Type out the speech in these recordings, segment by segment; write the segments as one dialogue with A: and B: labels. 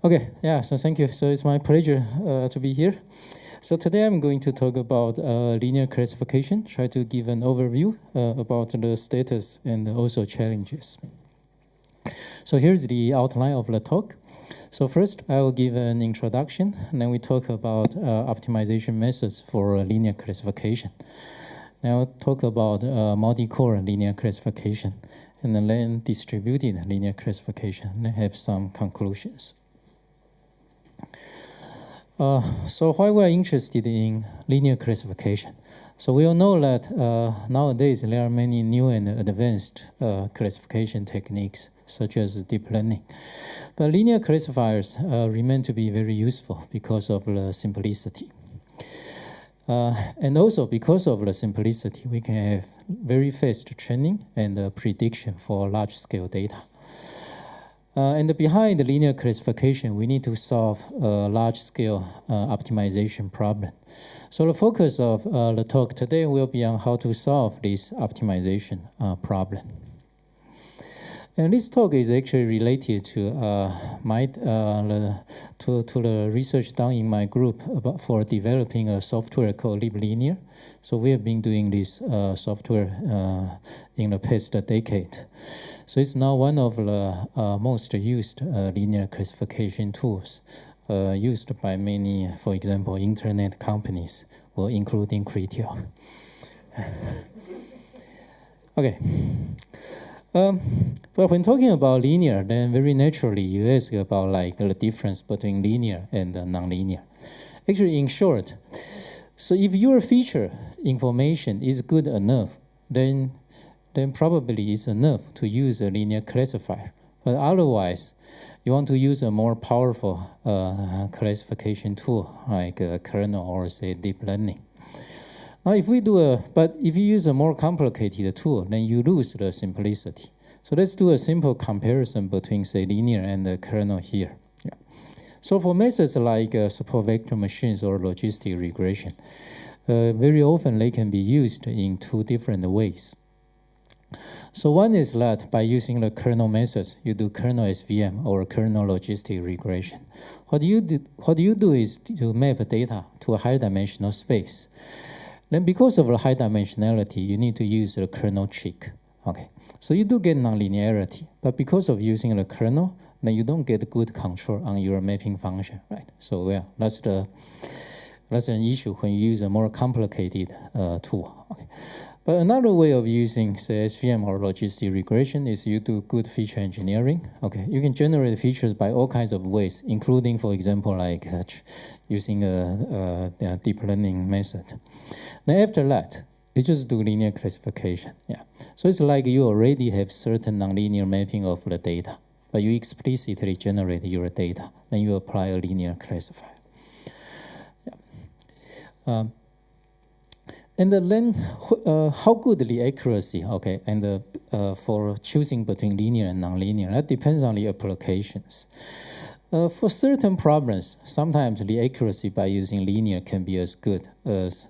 A: Okay, yeah, so thank you. So it's my pleasure to be here. So today I'm going to talk about linear classification, try to give an overview about the status and also challenges. So here's the outline of the talk. So first, I will give an introduction, and then we talk about optimization methods for linear classification. Then I'll talk about multi-core linear classification, and then distributed linear classification, and then have some conclusions. So why we are interested in linear classification? So we all know that nowadays there are many new and advanced classification techniques, such as deep learning. But linear classifiers remain to be very useful because of the simplicity. And also because of the simplicity, we can have very fast training and prediction for large-scale data. And behind the linear classification, we need to solve a large-scale optimization problem. So the focus of the talk today will be on how to solve this optimization problem. And this talk is actually related to the research done in my group for developing a software called LIBLINEAR. So we have been doing this software in the past decade. So it's now one of the most used linear classification tools used by many, for example, internet companies, or including Criteo. Okay. But when talking about linear, then very naturally you ask about like the difference between linear and nonlinear. Actually, in short, so if your feature information is good enough, then probably it's enough to use a linear classifier. But otherwise, you want to use a more powerful classification tool like Kernel or say deep learning. Now, if you use a more complicated tool, then you lose the simplicity. So let's do a simple comparison between, say, linear and the kernel here. Yeah. So for methods like support vector machines or logistic regression, very often they can be used in two different ways. So one is that by using the kernel methods, you do kernel SVM or kernel logistic regression. What you do is to map data to a high dimensional space. Then because of the high dimensionality, you need to use the kernel trick. Okay, so you do get nonlinearity, but because of using the kernel, then you don't get good control on your mapping function, right? So yeah, that's an issue when you use a more complicated tool. Okay. But another way of using, say, SVM or logistic regression is you do good feature engineering. Okay, you can generate features by all kinds of ways, including, for example, like using a deep learning method. Then after that, you just do linear classification. Yeah, so it's like you already have certain nonlinear mapping of the data, but you explicitly generate your data. Then you apply a linear classifier. Yeah. And then how good the accuracy, okay, and for choosing between linear and nonlinear, that depends on the applications. For certain problems, sometimes the accuracy by using linear can be as good as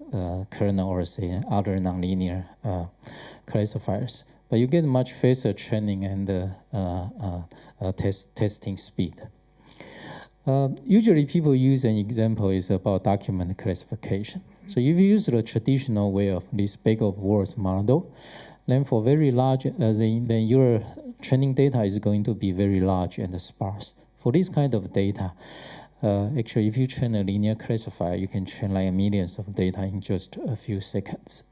A: kernel or say other nonlinear classifiers, but you get much faster training and testing speed. Usually people use an example is about document classification. So if you use the traditional way of this bag of words model, then for very large, then your training data is going to be very large and sparse. For this kind of data, actually, if you train a linear classifier, you can train like millions of data in just a few seconds.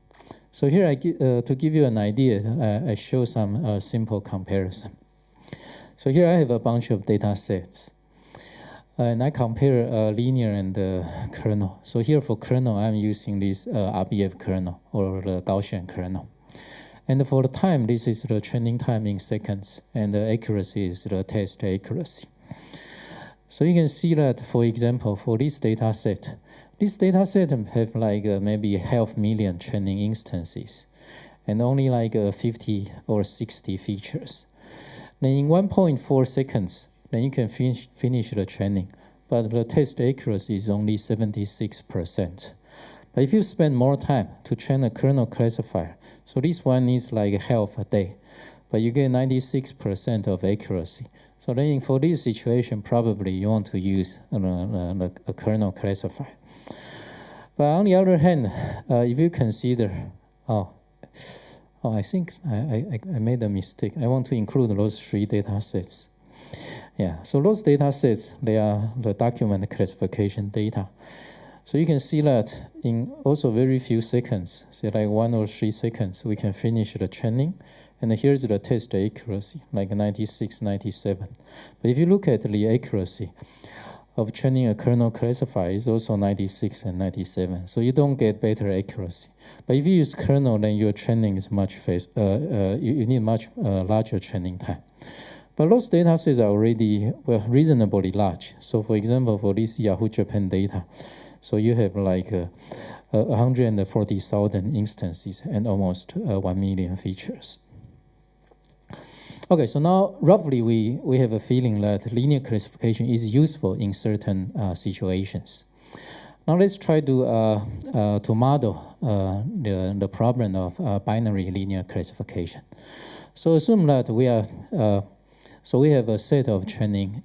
A: So here, to give you an idea, I show some simple comparison. So here I have a bunch of data sets. And I compare linear and kernel. So here for kernel, I'm using this RBF kernel or the Gaussian kernel. And for the time, this is the training time in seconds, and the accuracy is the test accuracy. So you can see that, for example, for this data set have like maybe 500,000 training instances, and only like 50 or 60 features. Then in 1.4 seconds, then you can finish the training, but the test accuracy is only 76%. But if you spend more time to train a kernel classifier, so this one needs like half a day, but you get 96% of accuracy, So then for this situation, probably you want to use a kernel classifier. But on the other hand, if you consider, I think I made a mistake. I want to include those 3 data sets. Yeah, so those data sets, they are the document classification data. So you can see that in also very few seconds, say like 1 or 3 seconds, we can finish the training. And here's the test accuracy, like 96, 97. But if you look at the accuracy of training a kernel classifier, it's also 96 and 97. So you don't get better accuracy. But if you use kernel, then your training is much faster. You need much larger training time. But those data sets are already reasonably large. So for example, for this Yahoo Japan data, so you have like 140,000 instances and almost 1 million features. Okay, so now roughly we have a feeling that linear classification is useful in certain situations. Now let's try to model the problem of binary linear classification. So assume that we have a set of training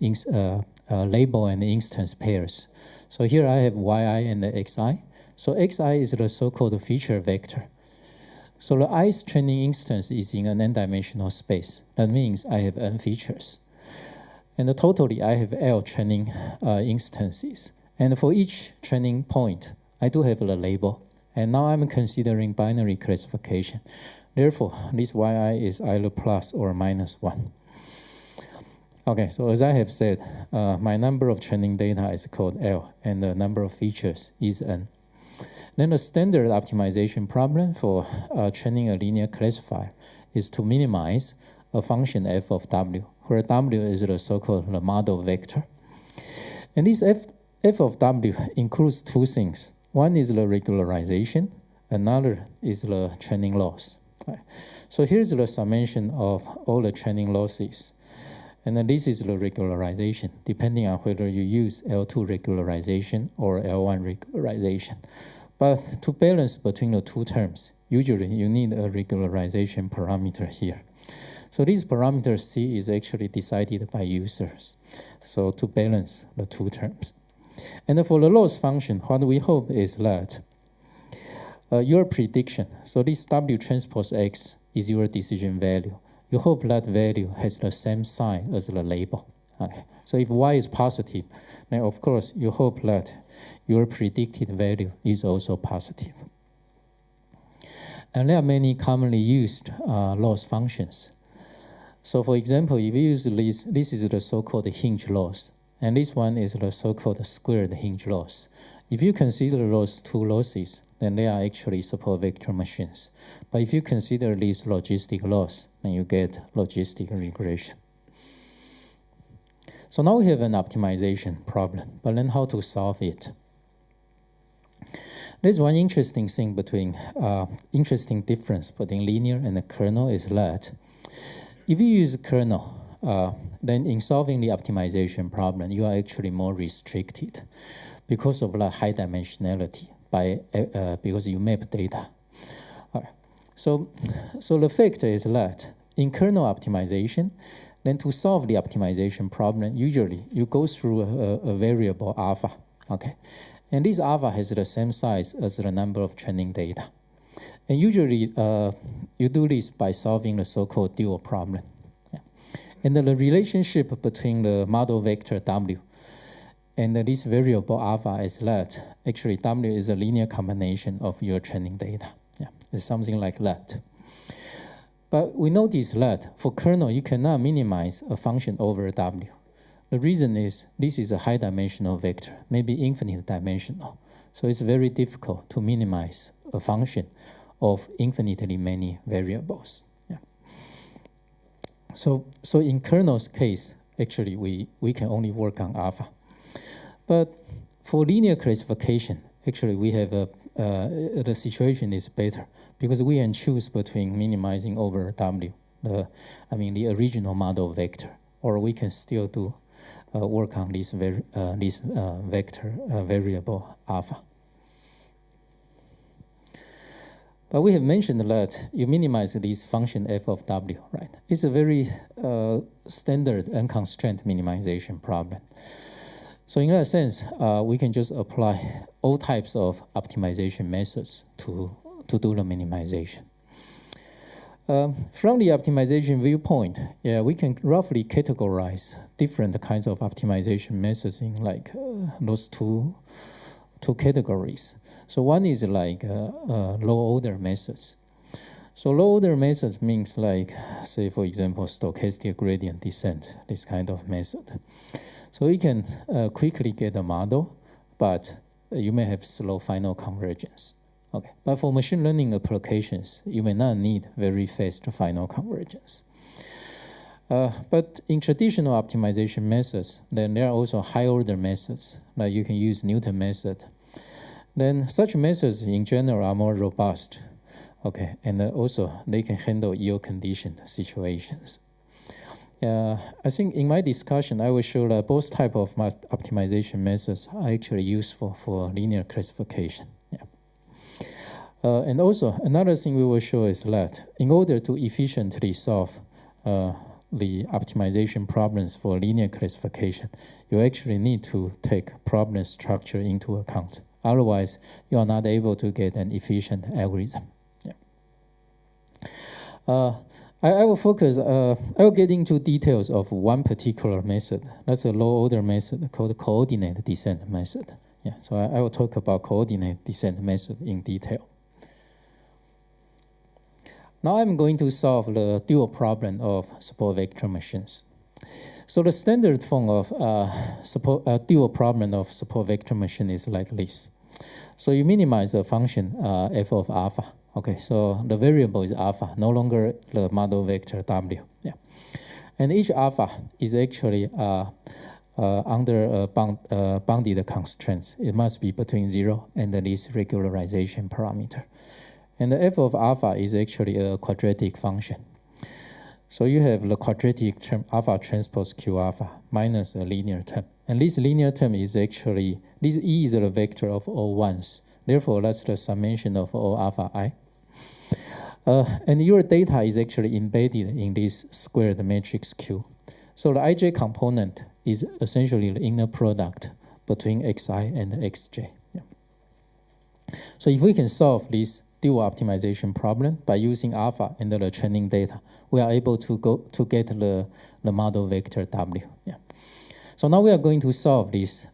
A: label and instance pairs. So here I have yi and xi. So xi is the so-called feature vector. So the ith training instance is in an n-dimensional space. That means I have n features. And totally, I have L training instances. And for each training point, I do have the label. And now I'm considering binary classification. Therefore, this yi is either plus or minus 1. Okay, so as I have said, my number of training data is called L, and the number of features is n. Then the standard optimization problem for training a linear classifier is to minimize a function f of w, where w is the so-called model vector. And this f of w includes 2 things. One is the regularization, another is the training loss. Right. So here's the summation of all the training losses. And then this is the regularization, depending on whether you use L2 regularization or L1 regularization. But to balance between the 2 terms, usually you need a regularization parameter here. So this parameter C is actually decided by users. So to balance the 2 terms. And for the loss function, what we hope is that your prediction, so this W transpose X is your decision value. You hope that value has the same sign as the label. Okay. So if Y is positive, then of course you hope that your predicted value is also positive. And there are many commonly used loss functions. So for example, if you use this is the so-called hinge loss, and this one is the so-called squared hinge loss. If you consider those 2 losses, then they are actually support vector machines. But if you consider this logistic loss, then you get logistic regression. So now we have an optimization problem, but then how to solve it? There's one interesting thing interesting difference between linear and the kernel is that if you use kernel, then in solving the optimization problem, you are actually more restricted because of the high dimensionality because you map data. Right. So the fact is that in kernel optimization, then to solve the optimization problem, usually you go through a variable alpha. Okay, and this alpha has the same size as the number of training data. And usually you do this by solving the so-called dual problem. Yeah. And the relationship between the model vector W and this variable alpha is that actually W is a linear combination of your training data. Yeah, it's something like that. But we notice that for kernel, you cannot minimize a function over W. The reason is this is a high dimensional vector, maybe infinite dimensional. So it's very difficult to minimize a function of infinitely many variables. Yeah. So in kernel's case, actually we can only work on alpha. But for linear classification, actually we have the situation is better because we can choose between minimizing over W, the original model vector, or we can still do work on this vector variable alpha. But we have mentioned that you minimize this function f of w, right? It's a very standard unconstrained minimization problem. So in that sense, we can just apply all types of optimization methods to do the minimization. From the optimization viewpoint, yeah, we can roughly categorize different kinds of optimization methods in like those two categories. So one is like low-order methods. So low-order methods means like, say, for example, stochastic gradient descent, this kind of method. So you can quickly get a model, but you may have slow final convergence. Okay, but for machine learning applications, you may not need very fast final convergence. But in traditional optimization methods, then there are also high-order methods, like you can use Newton method. Then such methods in general are more robust, okay, and also they can handle ill-conditioned situations. I think in my discussion, I will show that both types of optimization methods are actually useful for linear classification. And also, another thing we will show is that in order to efficiently solve the optimization problems for linear classification, you actually need to take problem structure into account. Otherwise, you are not able to get an efficient algorithm. I will focus, I will get into details of one particular method. That's a low-order method called coordinate descent method. So I will talk about coordinate descent method in detail. Now I'm going to solve the dual problem of support vector machines. So the standard form of dual problem of support vector machine is like this. So you minimize a function f of alpha. Okay, so the variable is alpha, no longer the model vector w. And each alpha is actually under bounded constraints. It must be between 0 and this regularization parameter. And the f of alpha is actually a quadratic function. So you have the quadratic term alpha transpose q alpha minus a linear term. And this linear term is actually, this E is the vector of all ones. Therefore, that's the summation of all alpha I. And your data is actually embedded in this squared matrix Q. So the ij component is essentially the inner product between xi and xj. So if we can solve this dual optimization problem by using alpha and the training data, we are able to get the model vector w. So now we are going to solve this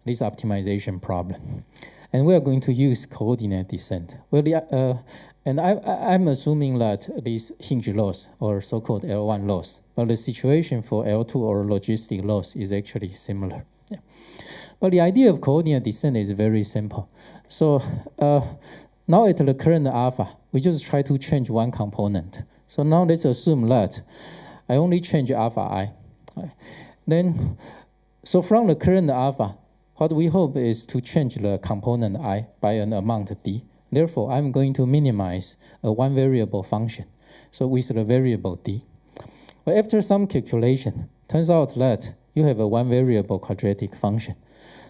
A: optimization problem, and we are going to use coordinate descent. Well, and I'm assuming that this hinge loss or so-called L1 loss, but the situation for L2 or logistic loss is actually similar. But the idea of coordinate descent is very simple. So now at the current alpha, we just try to change one component. So now let's assume that I only change alpha I. Then, so from the current alpha, what we hope is to change the component I by an amount d. Therefore, I'm going to minimize a one variable function, so with the variable d. But after some calculation, turns out that you have a one variable quadratic function.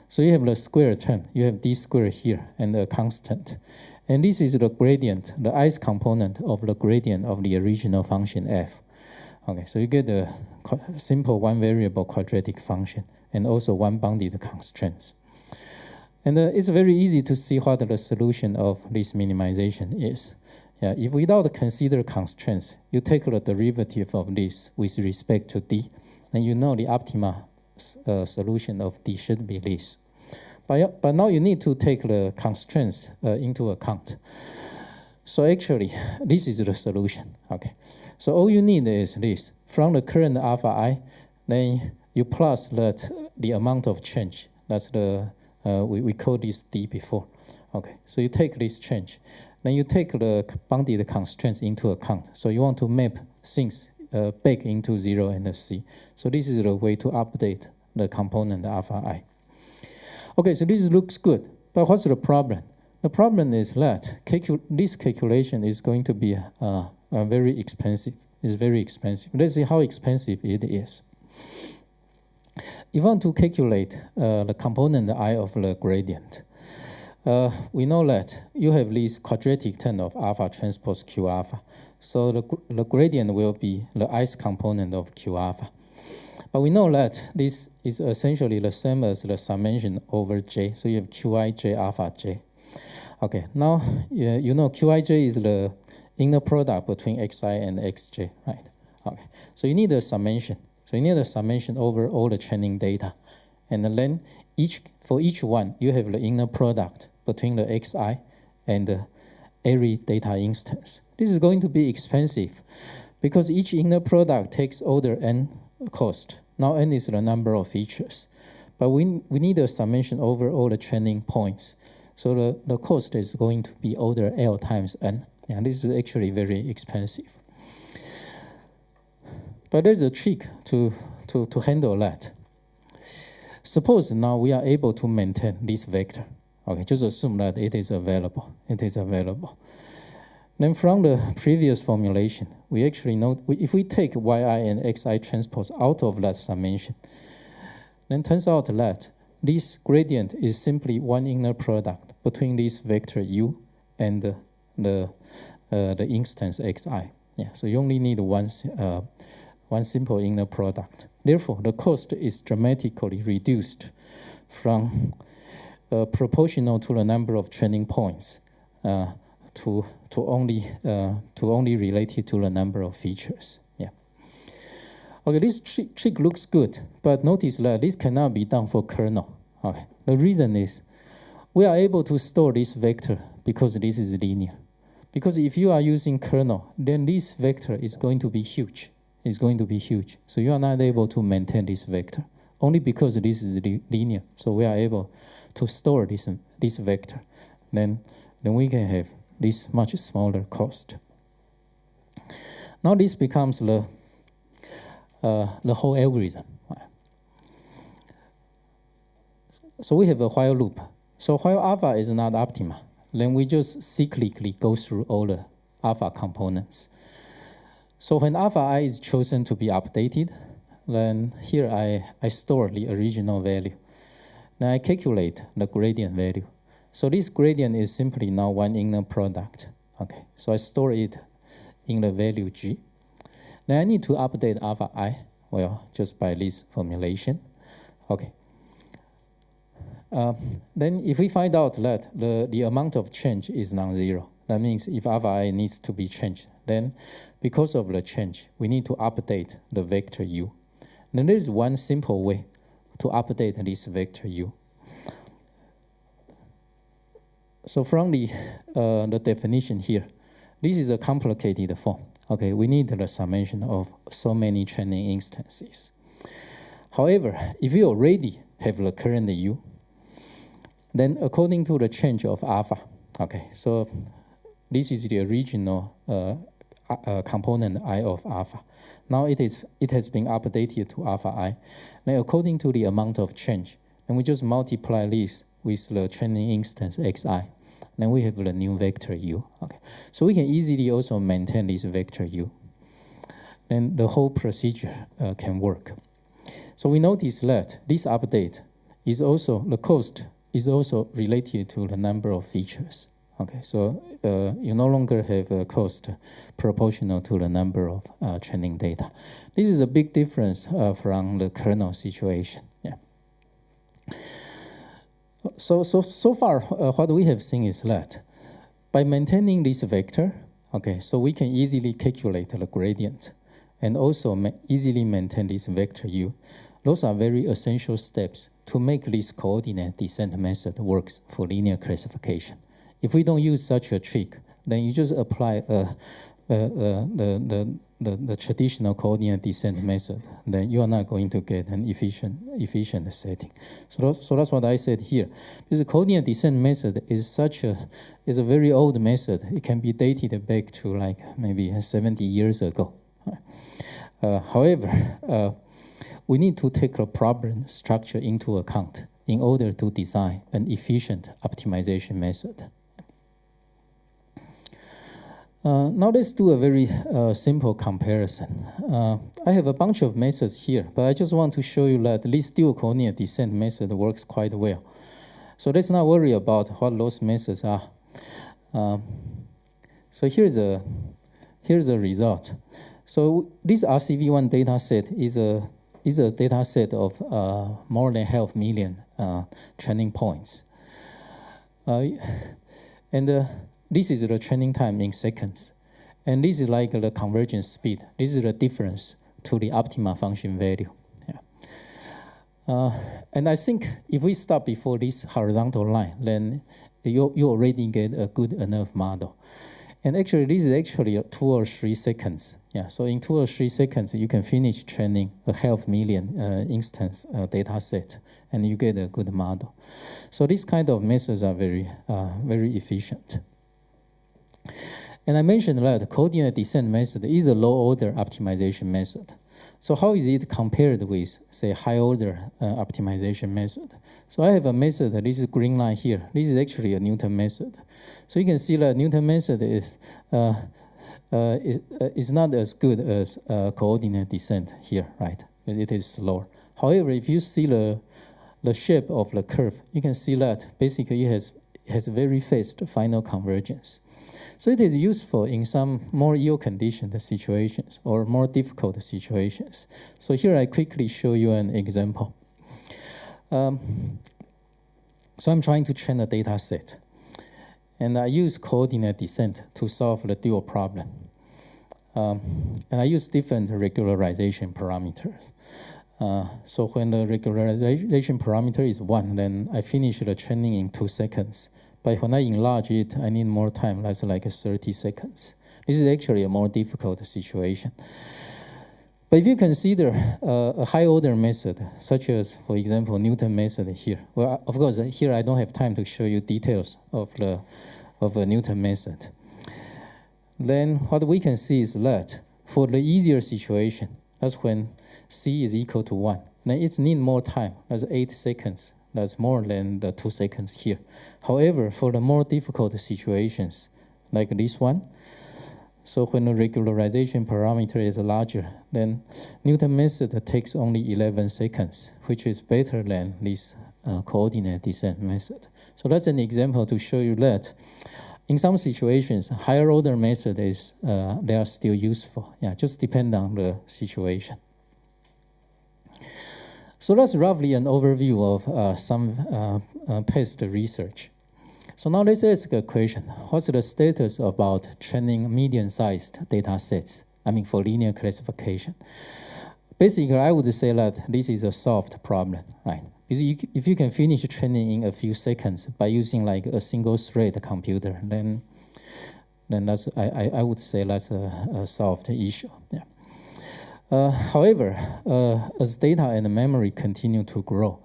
A: So you have the square term, you have d squared here, and a constant. And this is the gradient, the ith component of the gradient of the original function f. Okay, so you get a simple one variable quadratic function and also one bounded constraints. And it's very easy to see what the solution of this minimization is. If without consider constraints, you take the derivative of this with respect to d, then you know the optimal solution of d should be this. But now you need to take the constraints into account. So actually, this is the solution. Okay, so all you need is this. From the current alpha I, then you plus that the amount of change. That's the we called this d before. Okay, so you take this change, then you take the bounded constraints into account. So you want to map things back into 0 and c. So this is the way to update the component alpha I. Okay, so this looks good, but what's the problem? The problem is that this calculation is going to be very expensive. It's very expensive. Let's see how expensive it is. If you want to calculate the component I of the gradient, we know that you have this quadratic term of alpha transpose Q alpha. So the gradient will be the ith component of Q alpha. But we know that this is essentially the same as the summation over J. So you have Qi J alpha J. Okay, now you know Qi J is the inner product between Xi and Xj, right? Okay, so you need a summation. So you need a summation over all the training data. And then for each one, you have the inner product between the Xi and every data instance. This is going to be expensive because each inner product takes order n cost. Now n is the number of features. But we need a summation over all the training points. So the cost is going to be order L times n. And this is actually very expensive. But there's a trick to handle that. Suppose now we are able to maintain this vector. Okay, just assume that it is available. It is available. Then from the previous formulation, we actually know if we take yi and xi transpose out of that summation, then turns out that this gradient is simply one inner product between this vector u and the instance xi. Yeah, so you only need one simple inner product. Therefore, the cost is dramatically reduced from proportional to the number of training points to only related to the number of features. Yeah. Okay, this trick looks good, but notice that this cannot be done for kernel. Okay, the reason is we are able to store this vector because this is linear. Because if you are using kernel, then this vector is going to be huge. It's going to be huge. So you are not able to maintain this vector. Only because this is linear. So we are able to store this vector. Then we can have this much smaller cost. Now this becomes the whole algorithm. So we have a while loop. So while alpha is not optimal, then we just cyclically go through all the alpha components. So when alpha I is chosen to be updated, then here I store the original value. Then I calculate the gradient value. So this gradient is simply now one inner product. Okay, so I store it in the value g. Then I need to update alpha I, well, just by this formulation. Okay. Then if we find out that the amount of change is non-zero, that means if alpha I needs to be changed, then because of the change, we need to update the vector u. Then there is one simple way to update this vector u. So from the definition here, this is a complicated form. Okay, we need the summation of so many training instances. However, if you already have the current u, then according to the change of alpha, okay, so this is the original component I of alpha. Now it has been updated to alpha I. Then according to the amount of change, and we just multiply this with the training instance xi. Then we have the new vector u. Okay, so we can easily also maintain this vector u. Then the whole procedure can work. So we notice that this update is also, the cost is also related to the number of features. Okay, so you no longer have a cost proportional to the number of training data. This is a big difference from the kernel situation. Yeah. So far, what we have seen is that by maintaining this vector, okay, so we can easily calculate the gradient and also easily maintain this vector u. Those are very essential steps to make this coordinate descent method works for linear classification. If we don't use such a trick, then you just apply the traditional coordinate descent method, then you are not going to get an efficient setting. So that's what I said here. Because the coordinate descent method is a very old method. It can be dated back to like maybe 70 years ago. However, we need to take a problem structure into account in order to design an efficient optimization method. Now let's do a very simple comparison. I have a bunch of methods here, but I just want to show you that this dual coordinate descent method works quite well. So let's not worry about what those methods are. So here's a result. So this RCV1 data set is a data set of more than 500,000 training points. This is the training time in seconds. And this is like the convergence speed. This is the difference to the optima function value. And I think if we stop before this horizontal line, then you already get a good enough model. And actually, this is actually 2 or 3 seconds. Yeah, so in 2 or 3 seconds, you can finish training a 500,000 instance data set, and you get a good model. So these kind of methods are very efficient. And I mentioned that coordinate descent method is a low-order optimization method. So how is it compared with, say, high-order optimization method? So I have a method, this is green line here. This is actually a Newton method. So you can see that Newton method is not as good as coordinate descent here, right? It is slower. However, if you see the shape of the curve, you can see that basically it has very fast final convergence. So it is useful in some more ill-conditioned situations or more difficult situations. So here I quickly show you an example. So I'm trying to train a data set. And I use coordinate descent to solve the dual problem. And I use different regularization parameters. So when the regularization parameter is 1, then I finish the training in 2 seconds. But when I enlarge it, I need more time. That's like 30 seconds. This is actually a more difficult situation. But if you consider a high-order method, such as, for example, Newton method here, well, of course, here I don't have time to show you details of a Newton method. Then what we can see is that for the easier situation, that's when C is equal to 1. Then it needs more time. That's 8 seconds. That's more than the 2 seconds here. However, for the more difficult situations, like this one, so when the regularization parameter is larger, then Newton method takes only 11 seconds, which is better than this coordinate descent method. So that's an example to show you that in some situations, higher order method is they are still useful. Yeah, just depend on the situation. So that's roughly an overview of some past research. So now let's ask a question. What's the status about training medium-sized data sets? I mean, for linear classification. Basically, I would say that this is a solved problem, right? Because if you can finish training in a few seconds by using like a single-thread computer, then that's I would say that's a solved issue. Yeah. However, as data and memory continue to grow,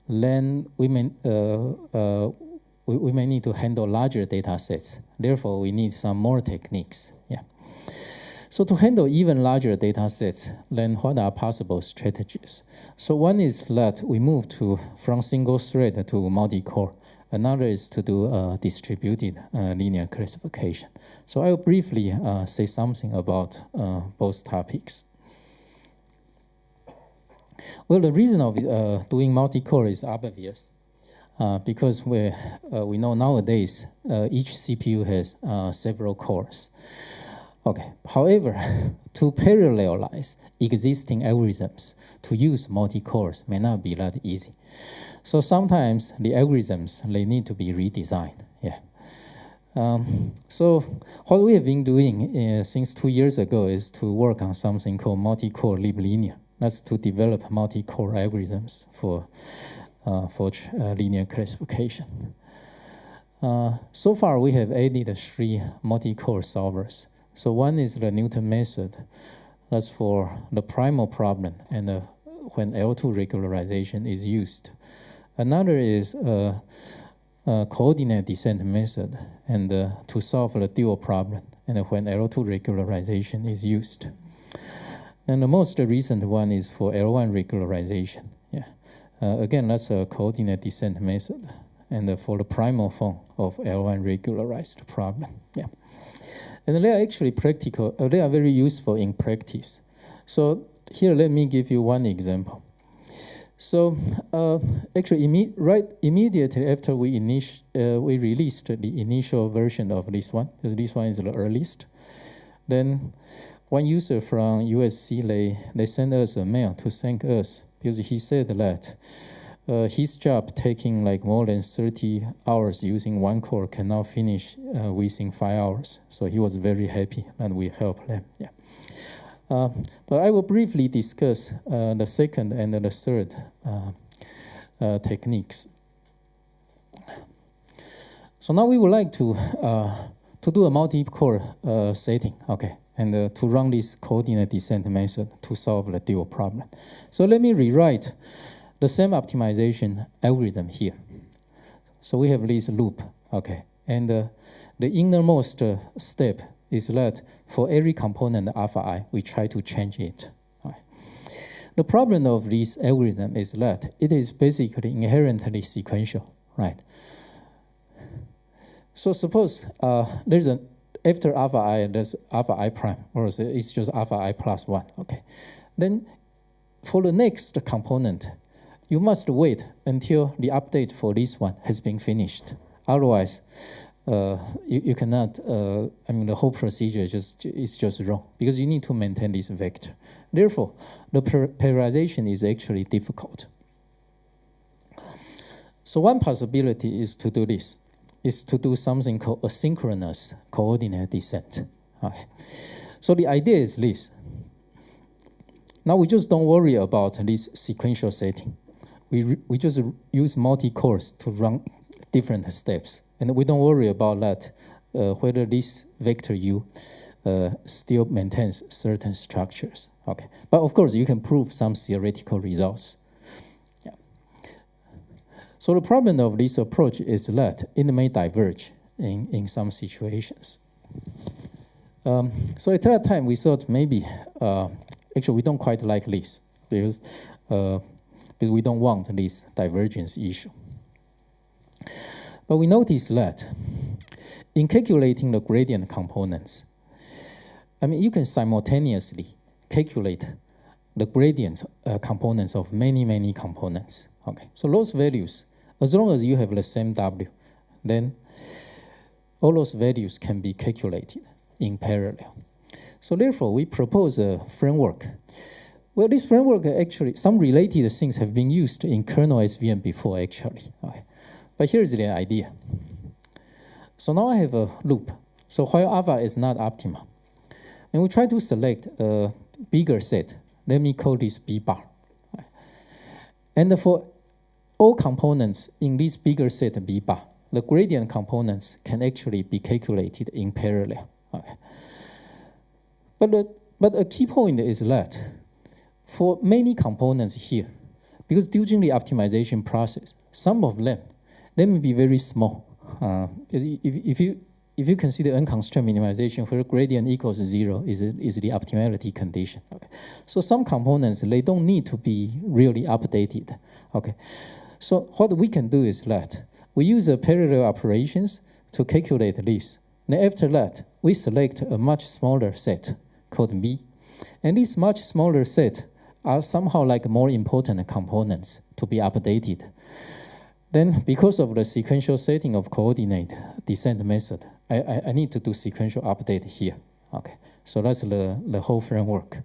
A: then we may need to handle larger data sets. Therefore, we need some more techniques. Yeah. So to handle even larger data sets, then what are possible strategies? So one is that we move from single thread to multi-core. Another is to do distributed linear classification. So I will briefly say something about both topics. Well, the reason of doing multi-core is obvious, because we know nowadays each CPU has several cores. Okay. However, to parallelize existing algorithms to use multi-cores may not be that easy. So sometimes the algorithms they need to be redesigned. Yeah. So what we have been doing since 2 years ago is to work on something called multi-core LIBLINEAR. That's to develop multi-core algorithms for linear classification. So far, we have added 3 multi-core solvers. So one is the Newton method. That's for the primal problem and when L2 regularization is used. Another is coordinate descent method and to solve the dual problem and when L2 regularization is used. And the most recent one is for L1 regularization. Yeah. Again, that's a coordinate descent method, and for the primal form of L1 regularized problem. Yeah. And they are actually practical. They are very useful in practice. So here, let me give you one example. So actually, immediately after we released the initial version of this one, because this one is the earliest, then one user from USC, they sent us a mail to thank us because he said that his job taking like more than 30 hours using one core cannot finish within 5 hours. So he was very happy and we helped them. Yeah. But I will briefly discuss the second and the third techniques. So now we would like to do a multi-core setting, okay, and to run this coordinate descent method to solve the dual problem. So let me rewrite the same optimization algorithm here. So we have this loop, okay, and the innermost step is that for every component alpha I, we try to change it. Right. The problem of this algorithm is that it is basically inherently sequential, right? So suppose there's an after alpha I, there's alpha I prime, or it's just alpha I plus 1, okay? Then for the next component, you must wait until the update for this one has been finished. Otherwise, you cannot, the whole procedure is just wrong because you need to maintain this vector. Therefore, the parallelization is actually difficult. So one possibility is to do this, is to do something called a synchronous coordinate descent. Okay. So the idea is this. Now we just don't worry about this sequential setting. We just use multi-cores to run different steps. And we don't worry about that, whether this vector U still maintains certain structures. Okay. But of course, you can prove some theoretical results. Yeah. So the problem of this approach is that it may diverge in some situations. So at that time, we thought maybe, actually, we don't quite like this because we don't want this divergence issue. But we notice that in calculating the gradient components, you can simultaneously calculate the gradient components of many components. Okay, so those values, as long as you have the same W, then all those values can be calculated in parallel. So therefore, we propose a framework. Well, this framework actually, some related things have been used in kernel SVM before actually. Okay. But here's the idea. So now I have a loop. So while alpha is not optimal, and we try to select a bigger set. Let me call this B bar. And for all components in this bigger set B bar, the gradient components can actually be calculated in parallel. Okay. But a key point is that for many components here, because during the optimization process, some of them, they may be very small. If you consider unconstrained minimization where gradient equals 0 is the optimality condition. Okay. So some components, they don't need to be really updated. Okay. So what we can do is that we use the parallel operations to calculate this. And after that, we select a much smaller set called B. And this much smaller set are somehow like more important components to be updated. Then, because of the sequential setting of coordinate descent method, I need to do sequential update here. Okay, so that's the whole framework.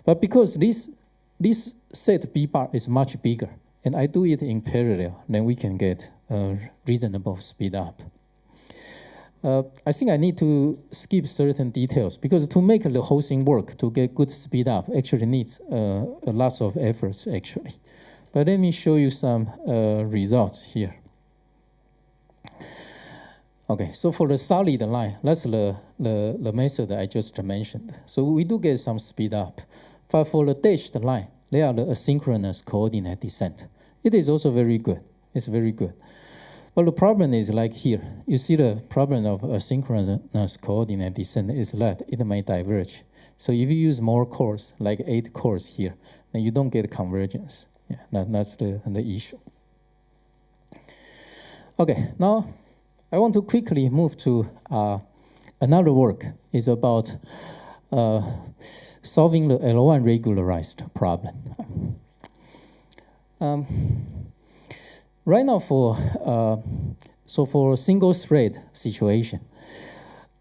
A: But because this set B bar is much bigger, and I do it in parallel, then we can get a reasonable speed up. I think I need to skip certain details because to make the whole thing work, to get good speed up, actually needs a lot of efforts actually. But let me show you some results here. Okay, so for the solid line, that's the method I just mentioned. So we do get some speed up. But for the dashed line, they are the asynchronous coordinate descent. It is also very good. It's very good. But the problem is like here. You see the problem of asynchronous coordinate descent is that it may diverge. So if you use more cores, like 8 cores here, then you don't get convergence. Yeah, that's the issue. Okay, now I want to quickly move to another work. It's about solving the L1 regularized problem. Right now, for single thread situation,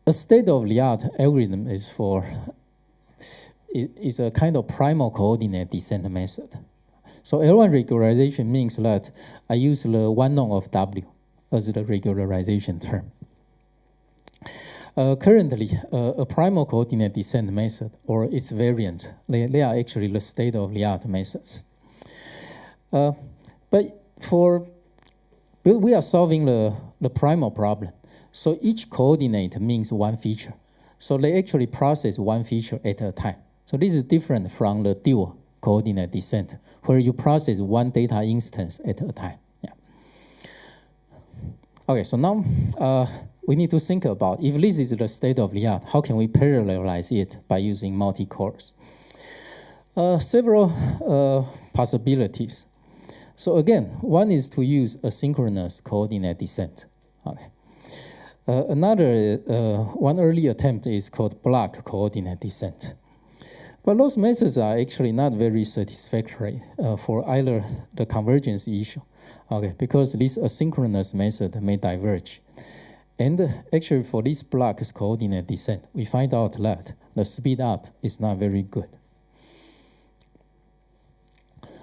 A: a state-of-the-art algorithm is a kind of primal coordinate descent method. So L1 regularization means that I use the one norm of W as the regularization term. Currently, a primal coordinate descent method or its variant, they are actually the state-of-the-art methods. But we are solving the primal problem. So each coordinate means one feature. So they actually process one feature at a time. So this is different from the dual coordinate descent, where you process one data instance at a time. Yeah. Okay, so now we need to think about, if this is the state of the art, how can we parallelize it by using multi-cores? Several possibilities. So again, one is to use a synchronous coordinate descent. Okay. Another one early attempt is called block coordinate descent. But those methods are actually not very satisfactory for either the convergence issue, okay, because this asynchronous method may diverge. And actually for this block coordinate descent, we find out that the speed up is not very good.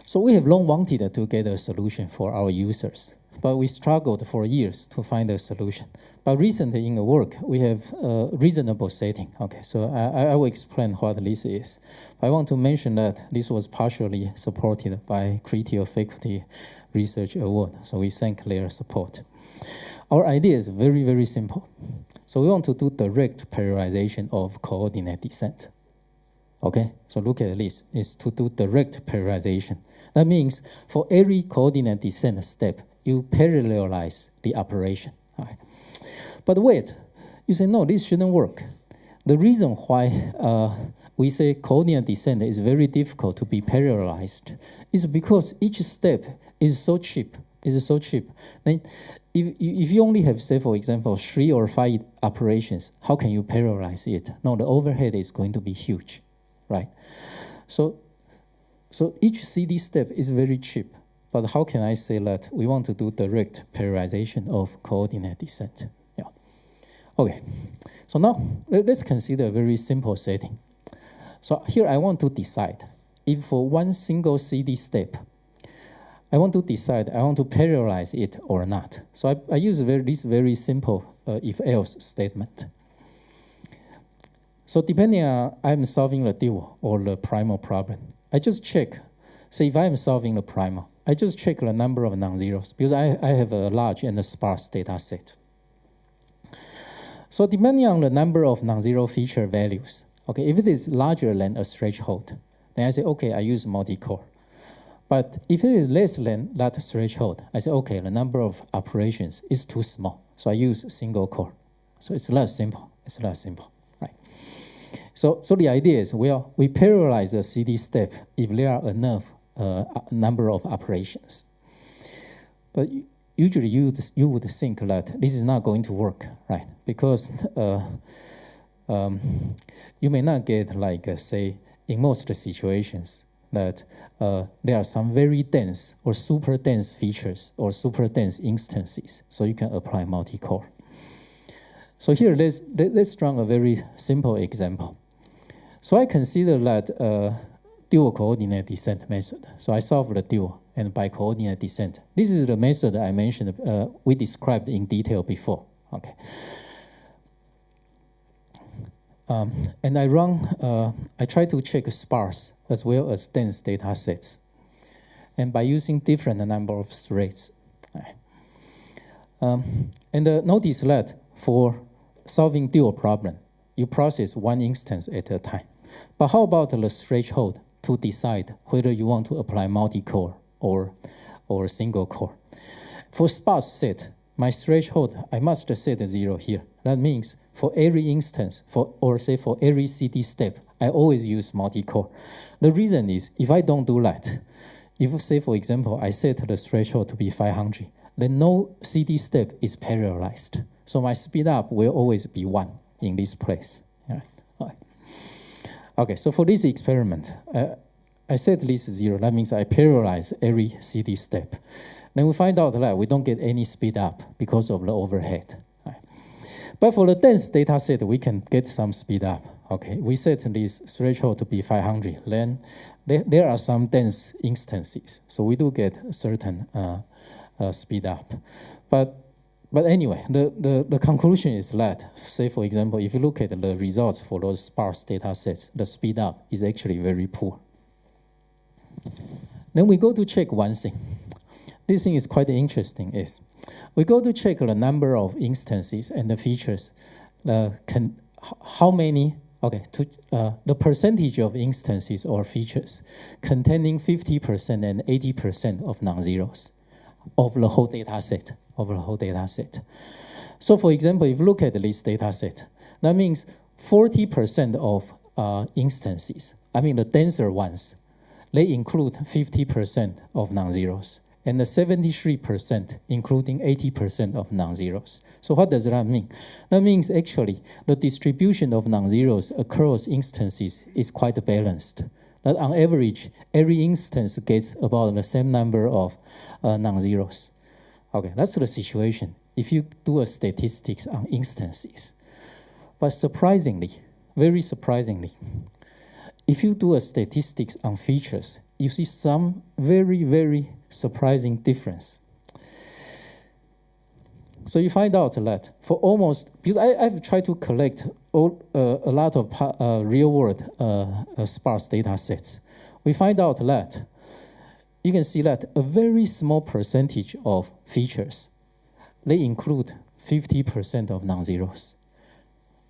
A: So we have long wanted to get a solution for our users, but we struggled for years to find a solution. But recently in the work, we have a reasonable setting. Okay, so I will explain what this is. I want to mention that this was partially supported by Creative Faculty Research Award, so we thank their support. Our idea is very, very simple. So we want to do direct parallelization of coordinate descent. Okay, so look at this, is to do direct parallelization. That means for every coordinate descent step, you parallelize the operation. Okay. But wait, you say, no, this shouldn't work. The reason why we say coordinate descent is very difficult to be parallelized is because each step is so cheap. Then if you only have, say, for example, 3 or 5 operations, how can you parallelize it? No, the overhead is going to be huge, right? So each CD step is very cheap. But how can I say that we want to do direct parallelization of coordinate descent? Yeah. Okay, so now let's consider a very simple setting. So here I want to decide if for one single CD step, I want to decide I want to parallelize it or not. So I use this very simple if-else statement. So depending on I'm solving the dual or the primal problem, I just check. So if I'm solving the primal, I just check the number of non-zeros because I have a large and a sparse data set. So depending on the number of non-zero feature values, okay, if it is larger than a threshold, then I say, okay, I use multi-core. But if it is less than that threshold, I say, okay, the number of operations is too small, so I use single core. So it's less simple. Right? So the idea is we parallelize the CD step if there are enough number of operations. But usually you would think that this is not going to work, right? Because you may not get, like, say, in most situations that there are some very dense or super dense features or super dense instances, so you can apply multi-core. So here, let's run a very simple example. So I consider that dual coordinate descent method. So I solve the dual and by coordinate descent. This is the method I mentioned, we described in detail before. Okay. And I try to check sparse as well as dense data sets, and by using different number of threads. And notice that for solving dual problem, you process one instance at a time. But how about the threshold to decide whether you want to apply multi-core or single core? For sparse set, my threshold, I must set 0 here. That means for every instance, for every CD step, I always use multi-core. The reason is, if I don't do that, if, say, for example, I set the threshold to be 500, then no CD step is parallelized. So my speed up will always be 1 in this place. Yeah. Okay, so for this experiment, I I set this 0. That means I parallelize every CD step. Then we find out that we don't get any speed up because of the overhead. Right? But for the dense data set, we can get some speed up. Okay, we set this threshold to be 500. Then there are some dense instances, so we do get certain speed up. But anyway, the conclusion is that, say for example, if you look at the results for those sparse data sets, the speed up is actually very poor. Then we go to check one thing. This thing is quite interesting. Is we go to check the number of instances and the features. How many? Okay, the percentage of instances or features containing 50% and 80% of non-zeros of the whole data set. So for example, if you look at this data set, that means 40% of instances, I mean the denser ones, they include 50% of non-zeros, and the 73% including 80% of non-zeros. So what does that mean? That means actually the distribution of non-zeros across instances is quite balanced. That on average, every instance gets about the same number of non-zeros. Okay, that's the situation if you do a statistics on instances. But surprisingly, very surprisingly, if you do a statistics on features, you see some very, very surprising difference. So you find out that for almost, because I've tried to collect a lot of real-world sparse data sets, we find out that you can see that a very small percentage of features, they include 50% of non-zeros.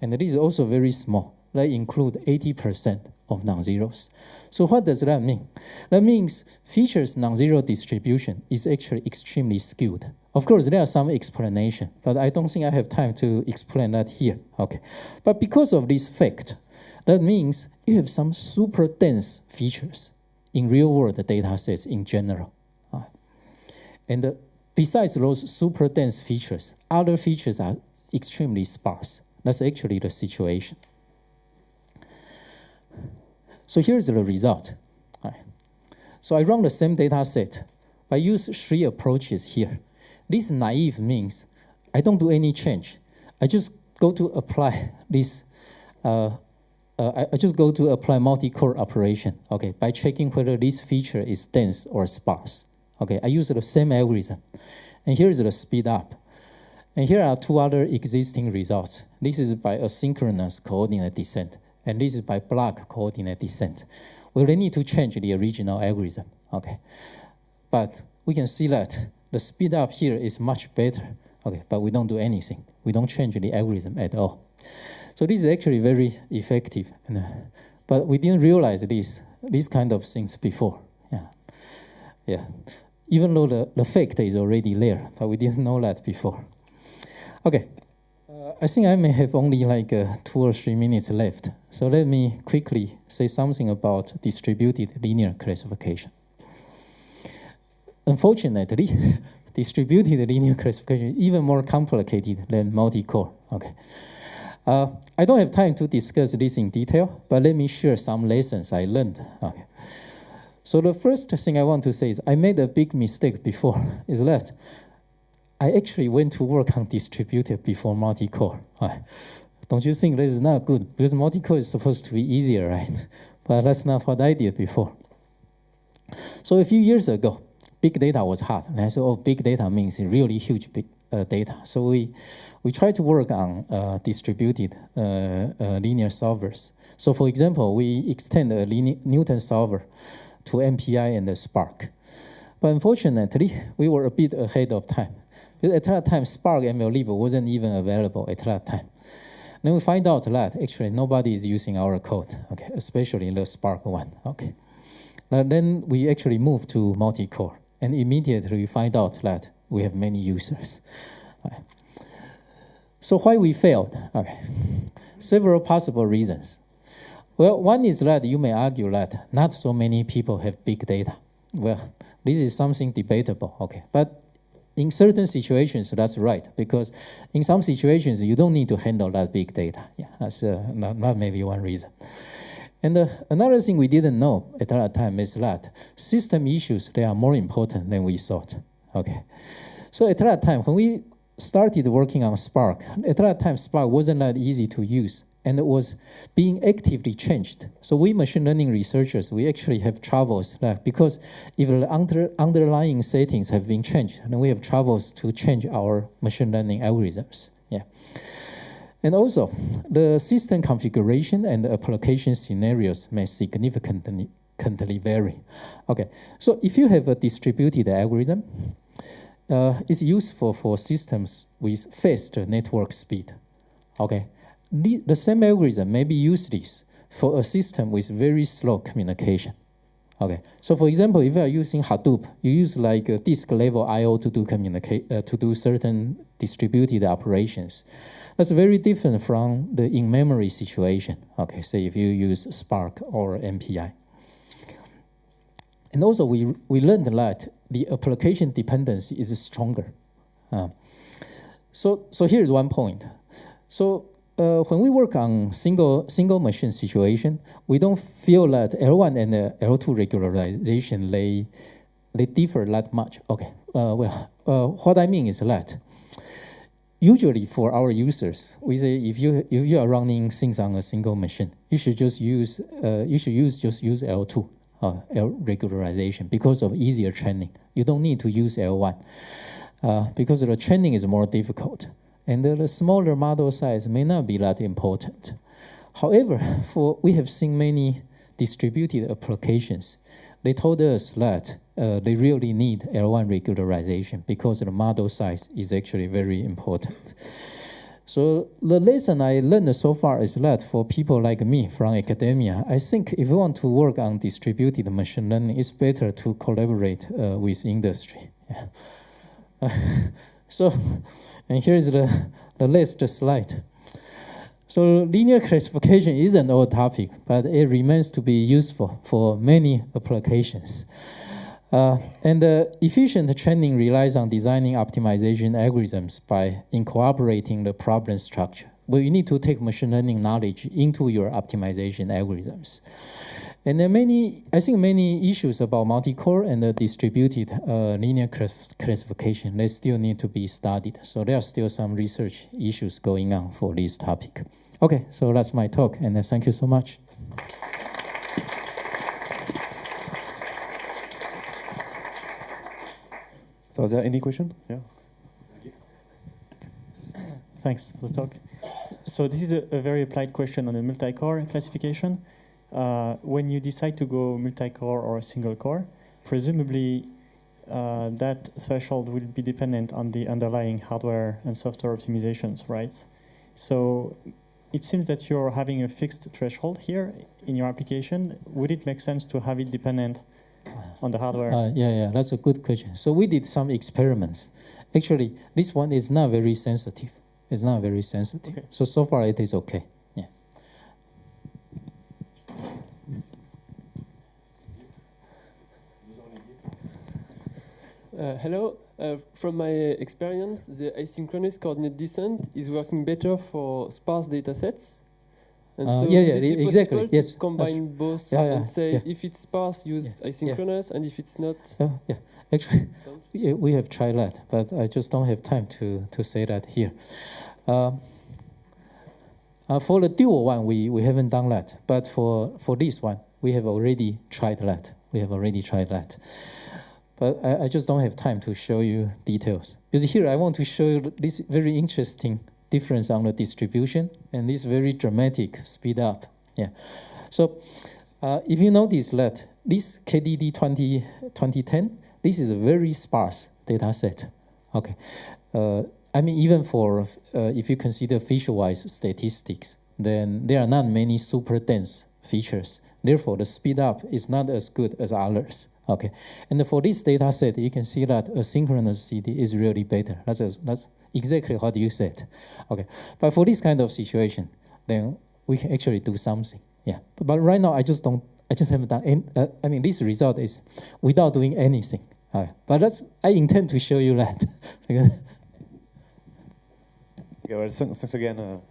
A: And this is also very small. They include 80% of non-zeros. So what does that mean? That means features non-zero distribution is actually extremely skewed. Of course, there are some explanation, but I don't think I have time to explain that here. Okay, but because of this fact, that means you have some super dense features in real-world data sets in general. And besides those super dense features, other features are extremely sparse. That's actually the situation. So here's the result. So I run the same data set. I use 3 approaches here. This naive means I don't do any change. I just go to apply this. I just go to apply multi-core operation. Okay, by checking whether this feature is dense or sparse. Okay, I use the same algorithm, and here is the speed up. And here are 2 other existing results. This is by a synchronous coordinate descent, and this is by block coordinate descent. We really need to change the original algorithm. Okay, but we can see that the speed up here is much better. Okay, but we don't do anything. We don't change the algorithm at all. So this is actually very effective, but we didn't realize these kind of things before. Yeah. Even though the fact is already there, but we didn't know that before. Okay, I think I may have only like 2 or 3 minutes left. So let me quickly say something about distributed linear classification. Unfortunately, distributed linear classification is even more complicated than multi-core. Okay. I don't have time to discuss this in detail, but let me share some lessons I learned. Okay. So the first thing I want to say is I made a big mistake before, is that I actually went to work on distributed before multi-core. Don't you think this is not good? Because multi-core is supposed to be easier, right? But that's not what I did before. So a few years ago, big data was hot. And I said, oh, big data means really huge big data. So we tried to work on distributed linear solvers. So for example, we extend a Newton solver to MPI and the Spark. But unfortunately, we were a bit ahead of time. Because at that time, Spark MLlib wasn't even available at that time. Then we find out that actually nobody is using our code, okay, especially the Spark one. Okay. Then we actually moved to multi-core, and immediately we find out that we have many users. Okay. So why we failed? Okay. Several possible reasons. Well, one is that you may argue that not so many people have big data. Well, this is something debatable, okay. But in certain situations, that's right, because in some situations, you don't need to handle that big data. Yeah, that's not maybe one reason. And another thing we didn't know at that time is that system issues, they are more important than we thought. Okay, so at that time, when we started working on Spark, at that time Spark wasn't that easy to use, and it was being actively changed. So we machine learning researchers, we actually have troubles, because if the underlying settings have been changed, then we have troubles to change our machine learning algorithms. Yeah. And also, the system configuration and the application scenarios may significantly vary. Okay, so if you have a distributed algorithm, it's useful for systems with fast network speed. Okay, the same algorithm may be useless for a system with very slow communication. Okay, so for example, if you are using Hadoop, you use like a disk level I/O to do certain distributed operations. That's very different from the in-memory situation. Okay, say if you use Spark or MPI. And also, we learned that the application dependency is stronger. So here's one point. So when we work on single machine situation, we don't feel that L1 and L2 regularization they differ that much. Okay. What I mean is that usually for our users, we say if you are running things on a single machine, you should just use L2 L regularization because of easier training. You don't need to use L1 because the training is more difficult, and the smaller model size may not be that important. However, we have seen many distributed applications. They told us that they really need L1 regularization because the model size is actually very important. So the lesson I learned so far is that for people like me from academia, I think if you want to work on distributed machine learning, it's better to collaborate with industry. Yeah. So, and here's the last slide. So linear classification is an old topic, but it remains to be useful for many applications. And efficient training relies on designing optimization algorithms by incorporating the problem structure. But you need to take machine learning knowledge into your optimization algorithms. And there are I think many issues about multicore and the distributed linear classification, they still need to be studied. So there are still some research issues going on for this topic. Okay, so that's my talk, and thank you so much.
B: So is there any question? Yeah.
C: Thanks for the talk. So this is a very applied question on the multi-core classification. When you decide to go multi-core or single core, presumably that threshold will be dependent on the underlying hardware and software optimizations, right? So it seems that you're having a fixed threshold here in your application. Would it make sense to have it dependent on the hardware?
A: Yeah, that's a good question. So we did some experiments. Actually, this one is not very sensitive. It's not very sensitive. Okay. So far it is okay. Yeah.
D: Hello. From my experience, the asynchronous coordinate descent is working better for sparse data sets. And so
A: exactly. Yes.
D: To combine both and say if it's sparse, use asynchronous, and if it's not.
A: Actually, we have tried that, but I just don't have time to say that here. For the dual one, we haven't done that, but for this one, we have already tried that. But I just don't have time to show you details. Because here I want to show you this very interesting difference on the distribution and this very dramatic speed up. Yeah. So if you notice that this KDD 2010, this is a very sparse data set. Okay. I mean, even for if you consider feature-wise statistics, then there are not many super dense features. Therefore, the speed up is not as good as others. Okay, and for this data set, you can see that a synchronous CD is really better. That's exactly what you said. Okay, but for this kind of situation, then we can actually do something. Yeah, but right now I just haven't done any. I mean, this result is without doing anything. Okay, but I intend to show you that.
B: Okay, well, thanks again.